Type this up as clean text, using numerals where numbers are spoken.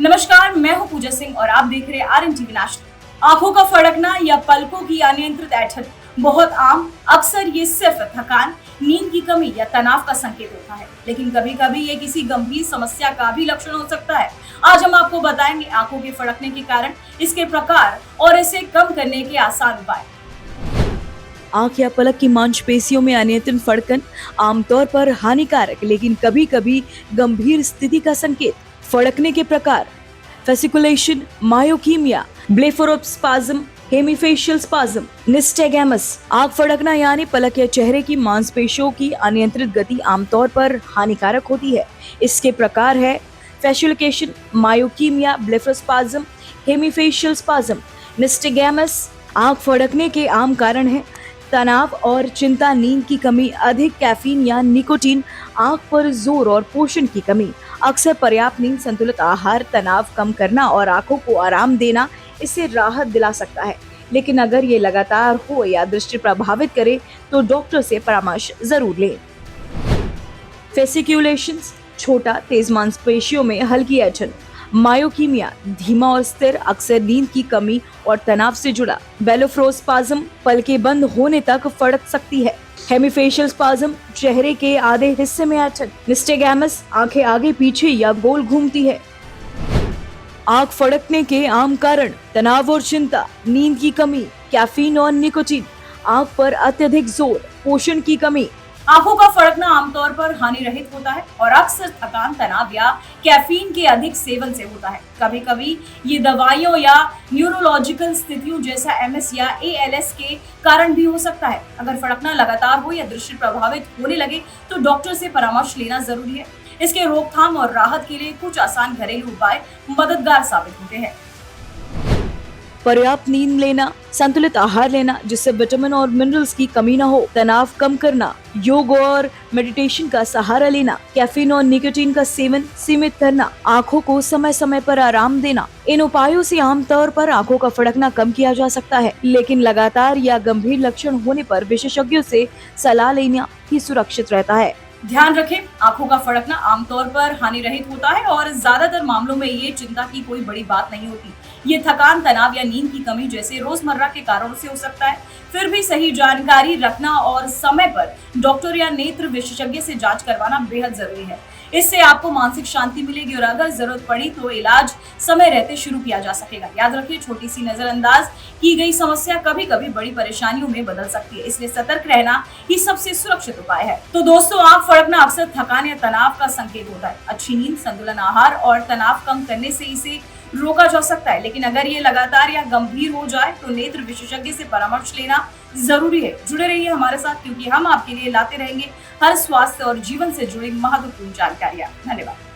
नमस्कार, मैं हूं पूजा सिंह और आप देख रहे हैं आरएन टीवी नेशनल। आंखों का फड़कना या पलकों की अनियंत्रित ऐंठन बहुत आम। अक्सर ये सिर्फ थकान, नींद की कमी या तनाव का संकेत होता है, लेकिन कभी-कभी ये किसी गंभीर समस्या का भी लक्षण हो सकता है। आज हम आपको बताएंगे आंखों के फड़कने के कारण, इसके प्रकार और इसे कम करने के आसान उपाय। आंख या पलक की मांसपेशियों में अनियंत्रित फड़कन आमतौर पर हानिकारक लेकिन कभी-कभी गंभीर स्थिति का संकेत। फड़कने के प्रकार: fasciculation, myokymia, blepharospasm, hemifacial spasm, nystagmus. आंख फड़कना यानी पलक या चेहरे की मांसपेशियों की अनियंत्रित गति आमतौर पर हानिकारक होती है। इसके प्रकार है fasciculation, myokymia, blepharospasm, hemifacial spasm, nystagmus. आंख फड़कने के आम कारण है तनाव और चिंता, नींद की कमी, अधिक कैफीन या निकोटीन, आंख पर जोर और पोषण की कमी। अक्सर पर्याप्त नींद, संतुलित आहार, तनाव कम करना और आंखों को आराम देना इससे राहत दिला सकता है। लेकिन अगर ये लगातार हो या दृष्टि प्रभावित करे तो डॉक्टर से परामर्श जरूर लें। फेसिक्यूलेशंस, छोटा तेज मांसपेशियों में हल्की ऐंठन। मायोकीमिया, धीमा और स्थिर, अक्सर नींद की कमी और तनाव से जुड़ा। ब्लेफारोस्पाज्म, पलकें बंद होने तक फड़क सकती है। हेमीफेशियल स्पाज्म, चेहरे के आधे हिस्से में ऐंठन। निस्टेगैमस, आंखें आगे पीछे या गोल घूमती है। आंख फड़कने के आम कारण: तनाव और चिंता, नींद की कमी, कैफीन और निकोटीन, आंख पर अत्यधिक जोर, पोषण की कमी। आंखों का फड़कना आमतौर पर हानि रहित होता है और अक्सर थकान, तनाव या कैफीन के अधिक सेवन से होता है। कभी-कभी ये दवाइयों या न्यूरोलॉजिकल स्थितियों जैसा एमएस या एएलएस के कारण भी हो सकता है। अगर फड़कना लगातार हो या दृष्टि प्रभावित होने लगे तो डॉक्टर से परामर्श लेना जरूरी है। इसके रोकथाम और राहत के लिए कुछ आसान घरेलू उपाय मददगार साबित होते हैं। पर्याप्त नींद लेना, संतुलित आहार लेना जिससे विटामिन और मिनरल्स की कमी न हो, तनाव कम करना, योग और मेडिटेशन का सहारा लेना, कैफीन और निकोटीन का सेवन सीमित करना, आंखों को समय समय पर आराम देना। इन उपायों से आमतौर पर आंखों का फड़कना कम किया जा सकता है, लेकिन लगातार या गंभीर लक्षण होने पर विशेषज्ञों से सलाह लेना ही सुरक्षित रहता है। ध्यान रखें, आंखों का फड़कना आमतौर पर हानि रहित होता है और ज्यादातर मामलों में ये चिंता की कोई बड़ी बात नहीं होती। ये थकान, तनाव या नींद की कमी जैसे रोजमर्रा के कारणों से हो सकता है। फिर भी सही जानकारी रखना और समय पर डॉक्टर या नेत्र विशेषज्ञ से जांच करवाना बेहद जरूरी है। इससे आपको मानसिक शांति मिलेगी और अगर जरूरत पड़ी तो इलाज समय रहते शुरू किया जा सकेगा। याद रखिए, छोटी सी नजरअंदाज की गई समस्या कभी-कभी बड़ी परेशानियों में बदल सकती है, इसलिए सतर्क रहना ही सबसे सुरक्षित उपाय है। तो दोस्तों, आंख फड़कना अक्सर थकान या तनाव का संकेत होता है। अच्छी नींद, संतुलन आहार और तनाव कम करने से इसे रोका जा सकता है, लेकिन अगर ये लगातार या गंभीर हो जाए तो नेत्र विशेषज्ञ से परामर्श लेना जरूरी है। जुड़े रहिए हमारे साथ, क्योंकि हम आपके लिए लाते रहेंगे हर स्वास्थ्य और जीवन से जुड़ी महत्वपूर्ण जानकारियां। धन्यवाद।